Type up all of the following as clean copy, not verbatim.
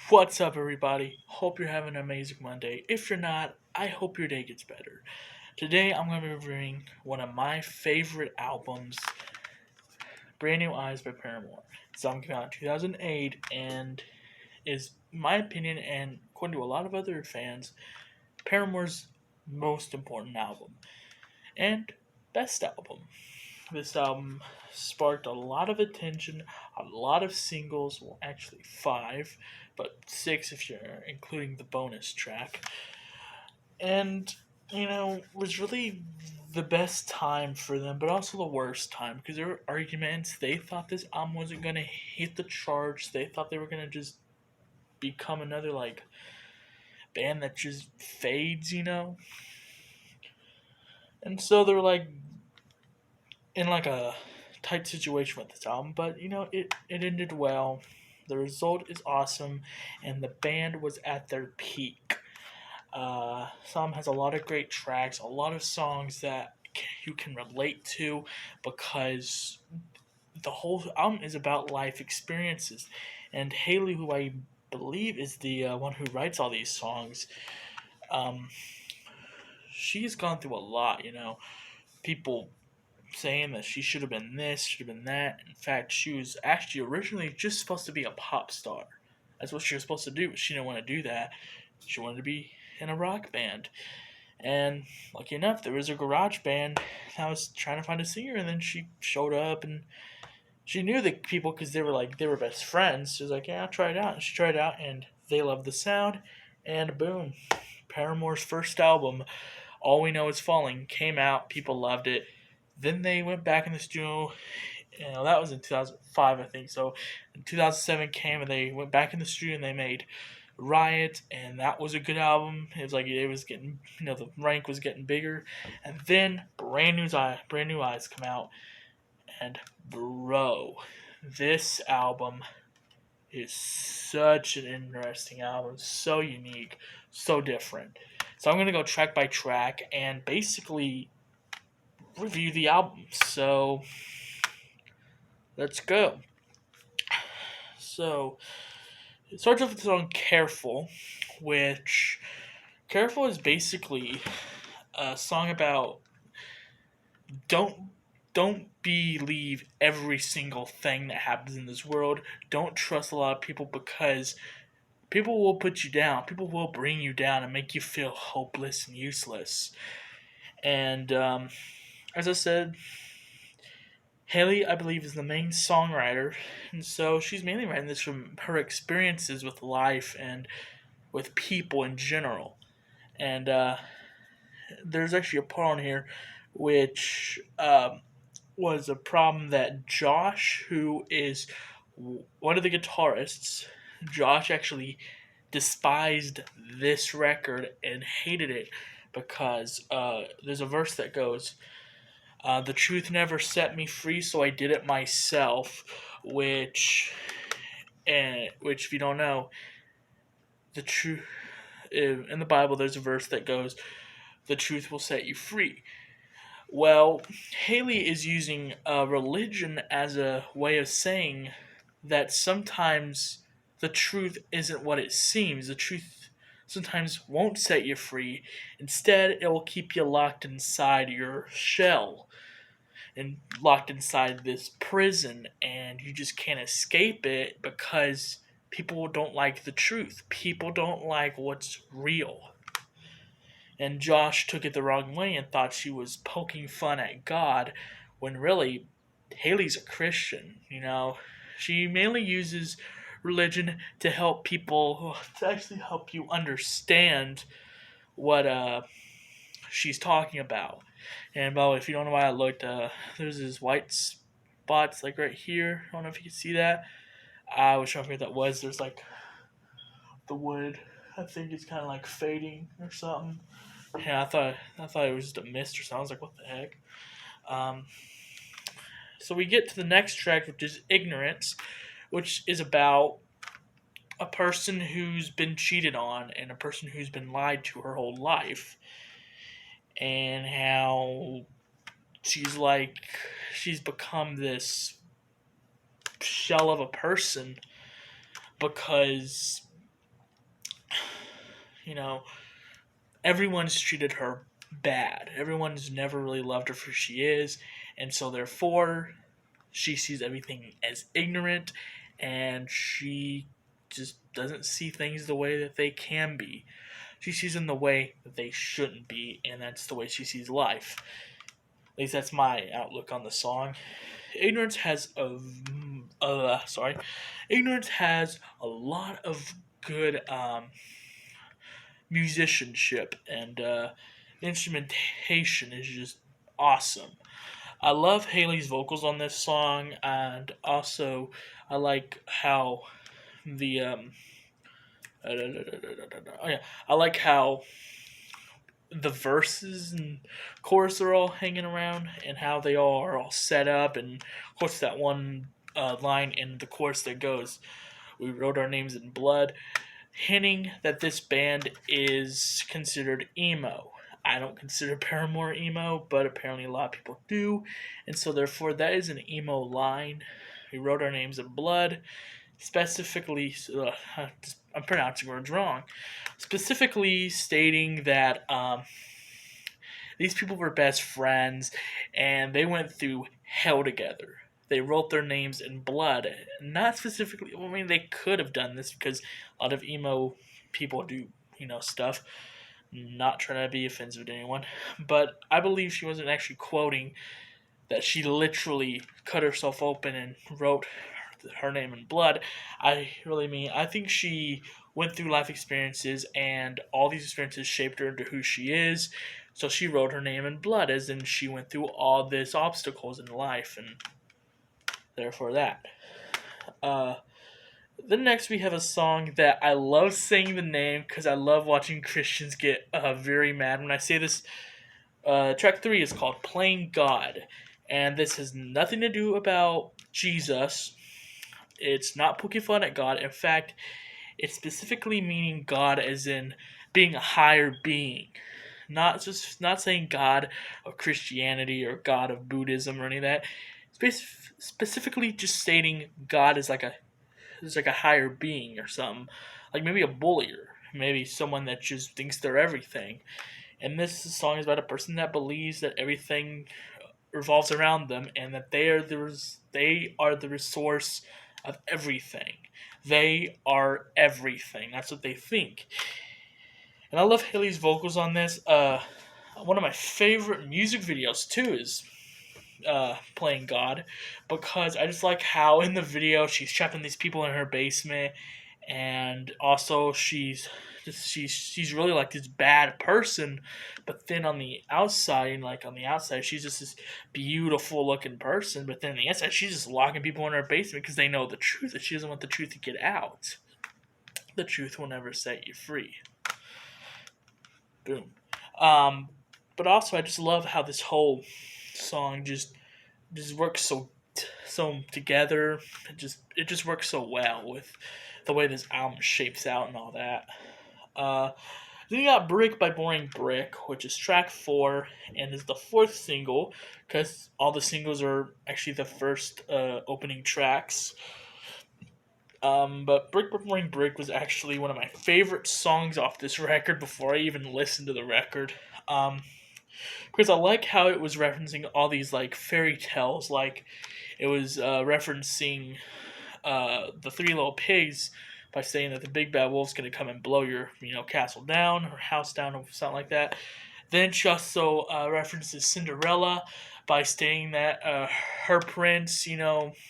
What's up, everybody? Hope you're having an amazing Monday. If you're not, I hope your day gets better. Today, I'm going to be reviewing one of my favorite albums, Brand New Eyes by Paramore. The song came out in 2008 and is, in my opinion, and according to a lot of other fans, Paramore's most important album and best album. This album sparked a lot of attention, a lot of singles, well, actually five, but six if you're including the bonus track. And, was really the best time for them, but also the worst time because there were arguments. They thought this album wasn't going to hit the charts, they thought they were going to just become another, band that just fades. And so they were in a tight situation with this album, but it ended well. The result is awesome, and the band was at their peak. Some has a lot of great tracks, a lot of songs that you can relate to because the whole album is about life experiences. And Haley, who I believe is the one who writes all these songs, um, she's gone through a lot. People saying that she should have been this, should have been that. In fact, she was actually originally just supposed to be a pop star. That's what she was supposed to do, but she didn't want to do that. She wanted to be in a rock band. And lucky enough, there was a garage band that was trying to find a singer, and then she showed up, and she knew the people because they were best friends. She was like, "Yeah, I'll try it out." And she tried it out, and they loved the sound, and boom, Paramore's first album, All We Know Is Falling, came out. People loved it. Then they went back in the studio. That was in 2005, I think. So in 2007 came, and they went back in the studio and they made Riot, and that was a good album. It was it was getting, the rank was getting bigger. And then Brand New Eyes come out, and bro, this album is such an interesting album, so unique, so different. So I'm gonna go track by track and basically review the album. So let's go. So it starts off with the song "Careful," which "Careful" is basically a song about don't don't believe every single thing that happens in this world. Don't trust a lot of people because people will put you down. People will bring you down and make you feel hopeless and useless. And as I said, Haley, I believe, is the main songwriter, and so she's mainly writing this from her experiences with life and with people in general. And there's actually a part on here which was a problem that Josh, who is one of the guitarists, Josh actually despised this record and hated it because there's a verse that goes, "The truth never set me free, so I did it myself," which if you don't know, the truth in the Bible, there's a verse that goes, "The truth will set you free." Well, Haley is using religion as a way of saying that sometimes the truth isn't what it seems. The truth sometimes won't set you free. Instead, it will keep you locked inside your shell and locked inside this prison, and you just can't escape it because people don't like the truth. People don't like what's real. And Josh took it the wrong way and thought she was poking fun at God, when really, Haley's a Christian. She mainly uses religion to help people, to actually help you understand what she's talking about. And by the way, if you don't know why I looked, there's these white spots right here. I don't know if you can see that. I was trying to figure what that was. There's the wood. I think it's kind of fading or something. Yeah, I thought it was just a mist or something. I was like, what the heck? So we get to the next track, which is "Ignorance," which is about a person who's been cheated on and a person who's been lied to her whole life, and how she's become this shell of a person because You know, everyone's treated her bad. Everyone's never really loved her for who she is, and so therefore she sees everything as ignorant, and she just doesn't see things the way that they can be. She sees them the way that they shouldn't be, and that's the way she sees life. At least that's my outlook on the song. Ignorance has ignorance has a lot of good musicianship, and instrumentation is just awesome. I love Haley's vocals on this song, and also I like how the oh yeah, I like how the verses and chorus are all hanging around, and how they all are all set up, and of course that one line in the chorus that goes, "We wrote our names in blood," hinting that this band is considered emo. I don't consider Paramore emo, but apparently a lot of people do, and so therefore that is an emo line. We wrote our names in blood, specifically, I'm pronouncing words wrong, specifically stating that these people were best friends and they went through hell together. They wrote their names in blood. Not specifically, I mean, they could have done this because a lot of emo people do, stuff. Not trying to be offensive to anyone, but I believe she wasn't actually quoting that she literally cut herself open and wrote her name in blood. I really mean, I think she went through life experiences, and all these experiences shaped her into who she is. So she wrote her name in blood, as in she went through all these obstacles in life, and therefore that. Uh, then next we have a song that I love saying the name because I love watching Christians get very mad when I say this. Track 3 is called Playing God, and this has nothing to do about Jesus. It's not poking fun at God. In fact, it's specifically meaning God as in being a higher being. Not saying God of Christianity or God of Buddhism or any of that. Specifically just stating God is like a higher being or something. Like maybe a bully, or maybe someone that just thinks they're everything. And this song is about a person that believes that everything revolves around them, and that they are the resource of everything. They are everything. That's what they think. And I love Haley's vocals on this. One of my favorite music videos too is Playing God, because I just like how in the video she's trapping these people in her basement, and also she's really like this bad person, but then on the outside she's just this beautiful looking person, but then on the inside she's just locking people in her basement because they know the truth, that she doesn't want the truth to get out. The truth will never set you free. Boom. Um, but also I just love how this whole song just works so together. It just works so well with the way this album shapes out and all that. Then you got Brick by Boring Brick, which is track 4 and is the 4th single, because all the singles are actually the first opening tracks. But Brick by Boring Brick was actually one of my favorite songs off this record before I even listened to the record. Because I like how it was referencing all these like fairy tales, like it was referencing the Three Little Pigs by saying that the big bad wolf's gonna come and blow your castle down or house down or something like that. Then she also references Cinderella by stating that her prince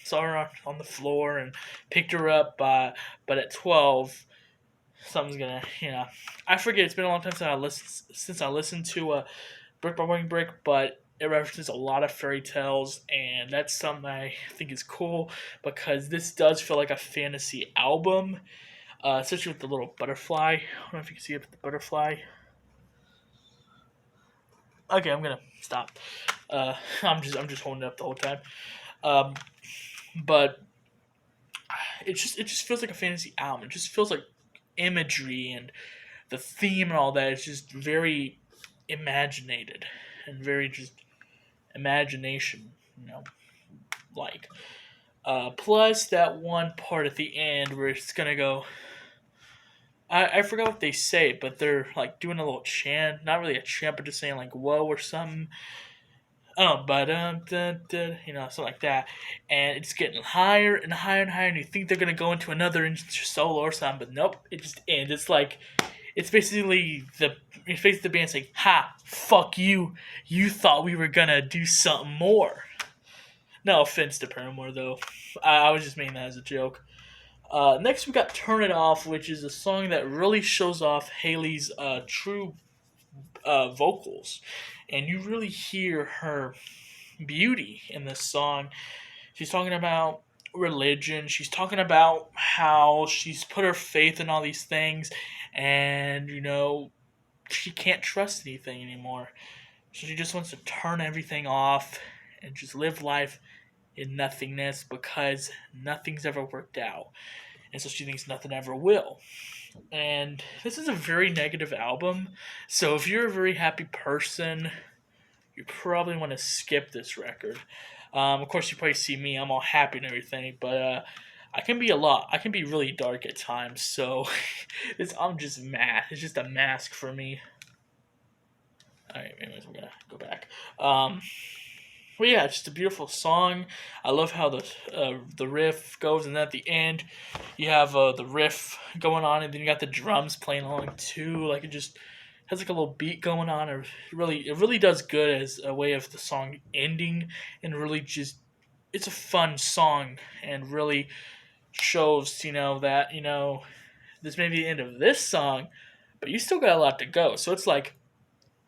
saw her on the floor and picked her up, but at 12 something's gonna I forget, it's been a long time since I listened to Brick by Boring Brick, but it references a lot of fairy tales, and that's something I think is cool because this does feel like a fantasy album, especially with the little butterfly. I don't know if you can see it with the butterfly. Okay, I'm gonna stop. I'm just holding it up the whole time, um, but it just feels like a fantasy album. It just feels like imagery and the theme and all that is just very imaginated and very just imagination, like. Plus that one part at the end where it's gonna go. I forgot what they say, but they're like doing a little chant, not really a chant, but just saying like "whoa" or something. Oh, but something like that, and it's getting higher and higher and higher, and you think they're gonna go into another solo or something, but nope, it just ends. It's basically the band saying, "Ha, fuck you, you thought we were gonna do something more." No offense to Paramore though, I was just making that as a joke. Next, we got "Turn It Off," which is a song that really shows off Haley's true vocals, and you really hear her beauty in this song. She's talking about religion. She's talking about how she's put her faith in all these things, and she can't trust anything anymore. So she just wants to turn everything off and just live life in nothingness because nothing's ever worked out. And so she thinks nothing ever will. And this is a very negative album. So if you're a very happy person, you probably want to skip this record. Of course, you probably see me. I'm all happy and everything, but I can be really dark at times. So I'm just mad. It's just a mask for me. All right, anyways, we're gonna go back. Well, yeah, it's just a beautiful song. I love how the riff goes, and then at the end, you have the riff going on, and then you got the drums playing along too. Like it just has like a little beat going on. It really does good as a way of the song ending, and really just it's a fun song, and really shows that this may be the end of this song, but you still got a lot to go. So it's like,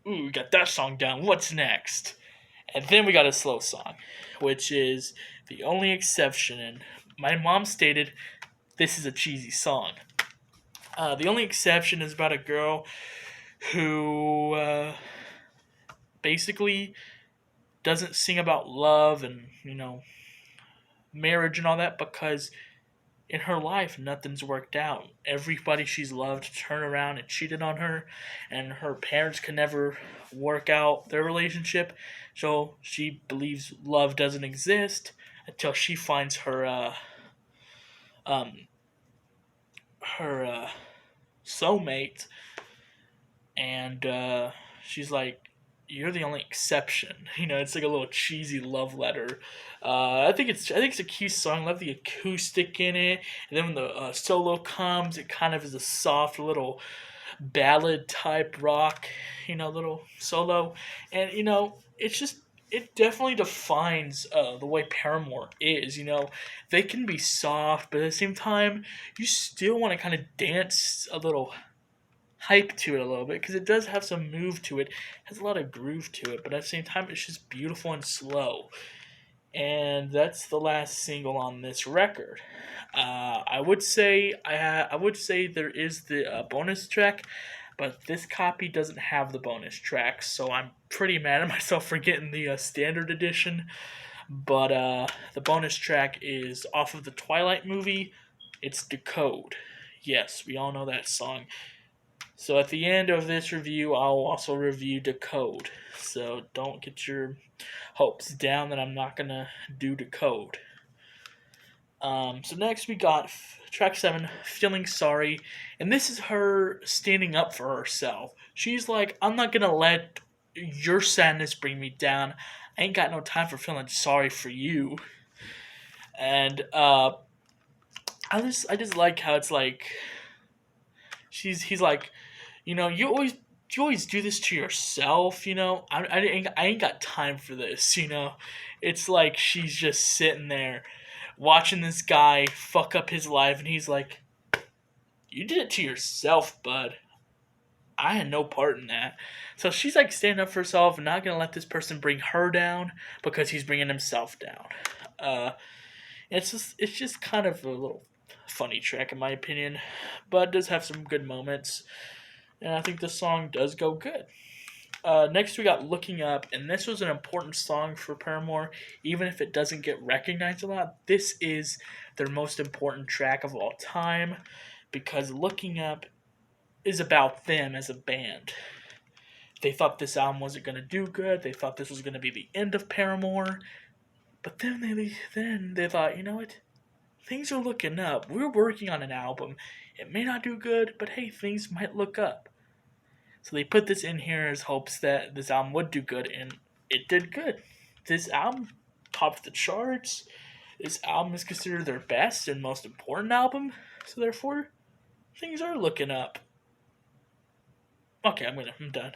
ooh, we got that song done. What's next? And then we got a slow song, which is The Only Exception. And my mom stated this is a cheesy song. The Only Exception is about a girl who basically doesn't sing about love and, marriage and all that because in her life nothing's worked out. Everybody she's loved turned around and cheated on her, and her parents could never work out their relationship. So she believes love doesn't exist until she finds her soulmate, and she's like, "You're the only exception." It's like a little cheesy love letter. I think it's a cute song. I love the acoustic in it, and then when the solo comes, it kind of is a soft little ballad type rock, little solo, and it definitely defines the way Paramore is. They can be soft, but at the same time, you still want to kind of dance a little hype to it a little bit because it does have some move to it. It has a lot of groove to it, but at the same time, it's just beautiful and slow. And that's the last single on this record. I would say there is the bonus track, but this copy doesn't have the bonus track, so I'm pretty mad at myself for getting the standard edition. But the bonus track is off of the Twilight movie. It's Decode. Yes, we all know that song. So at the end of this review, I'll also review Decode. So don't get your hopes down that I'm not going to do Decode. So next we got track 7, Feeling Sorry. And this is her standing up for herself. She's like, I'm not going to let your sadness bring me down. I ain't got no time for feeling sorry for you. And I just like how it's like he's like, you always do this to yourself. I ain't got time for this. It's like she's just sitting there watching this guy fuck up his life, and he's like, you did it to yourself, bud. I had no part in that. So she's like standing up for herself and not gonna let this person bring her down because he's bringing himself down. It's just kind of a little funny track in my opinion, but it does have some good moments, and I think the song does go good. Next we got Looking Up, and this was an important song for Paramore, even if it doesn't get recognized a lot. This is their most important track of all time, because Looking Up is about them as a band. They thought this album wasn't going to do good, they thought this was going to be the end of Paramore, but then they thought, you know what? things are looking up. We're working on an album. It may not do good, but hey, things might look up. So they put this in here as hopes that this album would do good, and it did good. This album topped the charts. This album is considered their best and most important album, so therefore, things are looking up. Okay, I'm done.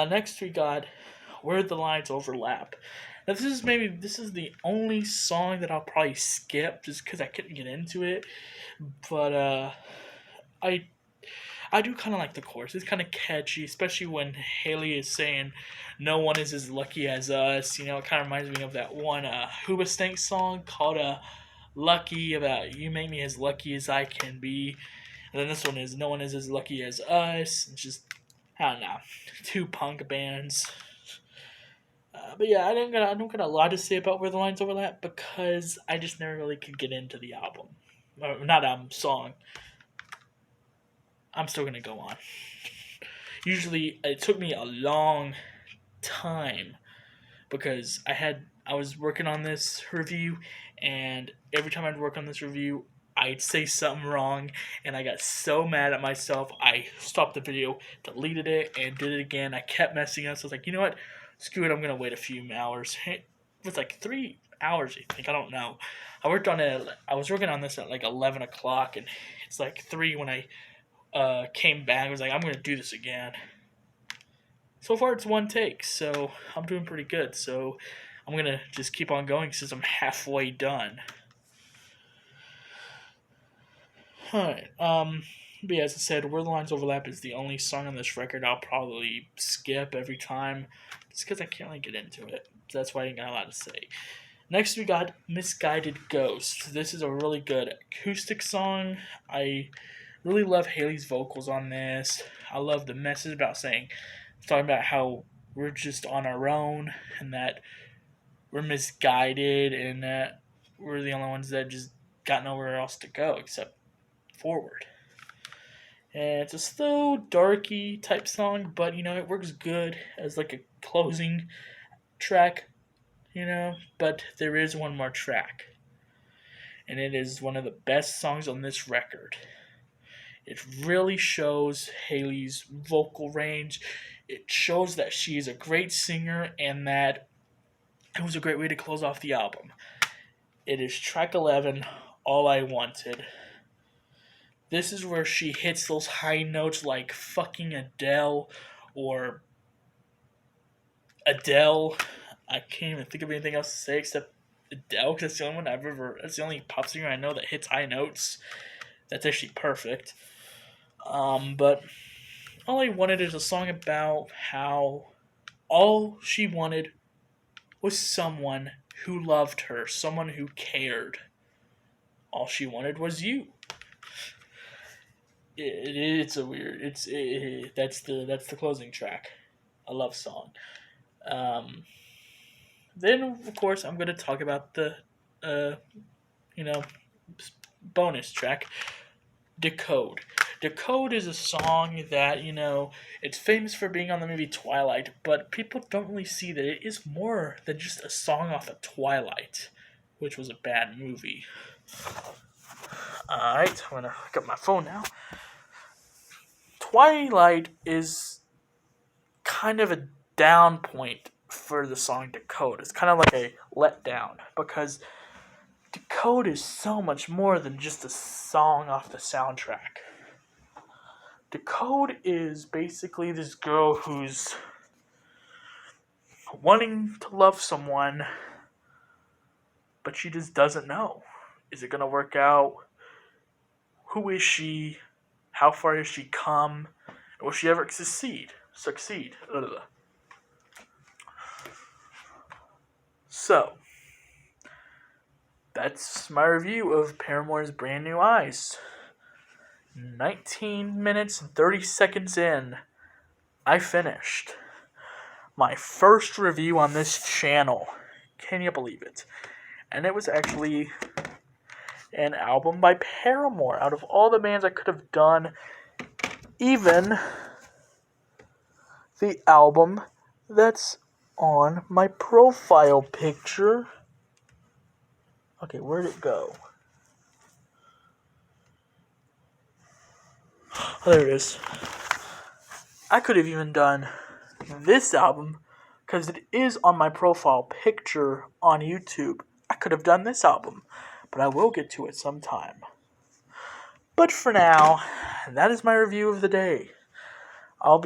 Next we got Where the Lines Overlap. Now this is the only song that I'll probably skip just because I couldn't get into it. But I I do kind of like the chorus. It's kind of catchy, especially when Haley is saying, "No one is as lucky as us." You know, it kind of reminds me of that one Hoobastank song called "Lucky," about "You make me as lucky as I can be." And then this one is "No one is as lucky as us." It's just, I don't know, two punk bands. But yeah, I don't got a lot to say about Where the Lines Overlap because I just never really could get into the album, or not album, song. I'm still gonna go on. Usually, it took me a long time because I was working on this review, and every time I'd work on this review, I'd say something wrong, and I got so mad at myself, I stopped the video, deleted it, and did it again. I kept messing up, so I was like, you know what? Screw it, I'm gonna wait a few hours. It was like 3 hours, I think. I don't know. I was working on this at like 11 o'clock, and it's like 3 when I came back. I was like, I'm gonna do this again. So far, it's one take, so I'm doing pretty good. So I'm gonna just keep on going since I'm halfway done. Alright, but yeah, as I said, Where the Lines Overlap is the only song on this record I'll probably skip every time, just because I can't really get into it. So that's why I ain't got a lot to say. Next, we got Misguided Ghosts. This is a really good acoustic song. I really love Haley's vocals on this. I love the message about talking about how we're just on our own and that we're misguided and that we're the only ones that just got nowhere else to go except forward. And it's a slow, darky type song, but you know, it works good as like a closing track, you know. But there is one more track, and it is one of the best songs on this record. It really shows Haley's vocal range. It shows that she is a great singer and that it was a great way to close off the album. It is track 11, All I Wanted. This is where she hits those high notes like fucking Adele or Adele. I can't even think of anything else to say except Adele because that's the only pop singer I know that hits high notes. That's actually perfect. But All I Wanted is a song about how all she wanted was someone who loved her, someone who cared. All she wanted was you. It's a weird. That's the closing track, a love song. Um, then of course I'm gonna talk about the, uh, you know, bonus track, Decode. Decode is a song that, you know, it's famous for being on the movie Twilight, but people don't really see that it is more than just a song off of Twilight, which was a bad movie. Alright, I'm gonna look up my phone now. Twilight is kind of a down point for the song Decode. It's kind of like a letdown because Decode is so much more than just a song off the soundtrack. Decode is basically this girl who's wanting to love someone, but she just doesn't know. Is it going to work out? Who is she? How far has she come? Will she ever succeed? Ugh. So, that's my review of Paramore's Brand New Eyes. 19 minutes and 30 seconds in, I finished my first review on this channel. Can you believe it? And it was actually an album by Paramore. Out of all the bands I could have done, even the album that's on my profile picture. Okay, where'd it go? Oh, there it is. I could have even done this album because it is on my profile picture on YouTube. I could have done this album, but I will get to it sometime. But for now, that is my review of the day. I'm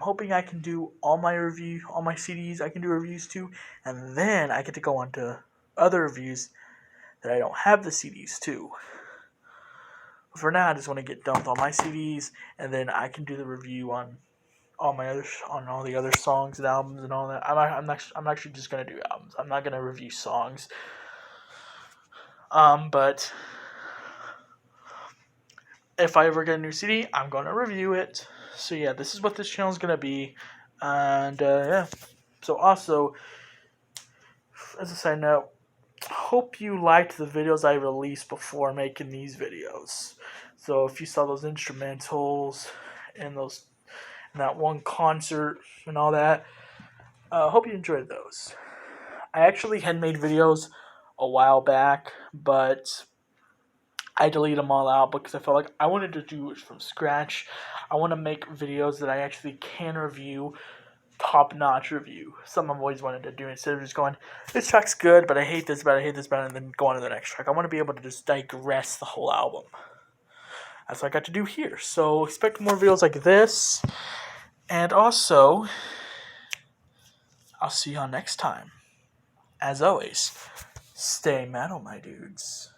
hoping I can do all my CDs. I can do reviews too, and then I get to go on to other reviews that I don't have the CDs to. For now, I just want to get done with all my CDs, and then I can do the review on all the other songs and albums and all that. I'm actually just gonna do albums. I'm not gonna review songs. But if I ever get a new CD, I'm gonna review it. So yeah, this is what this channel is gonna be, and yeah. So also, as a side note, hope you liked the videos I released before making these videos. So if you saw those instrumentals and that one concert and all that, hope you enjoyed those. I actually had made videos a while back, but I deleted them all out because I felt like I wanted to do it from scratch. I want to make videos that I actually can review, top-notch review. Something I've always wanted to do instead of just going, this track's good, but I hate this bad, and then go on to the next track. I want to be able to just digress the whole album. That's what I got to do here. So expect more videos like this. And also, I'll see y'all next time. As always, stay metal, my dudes.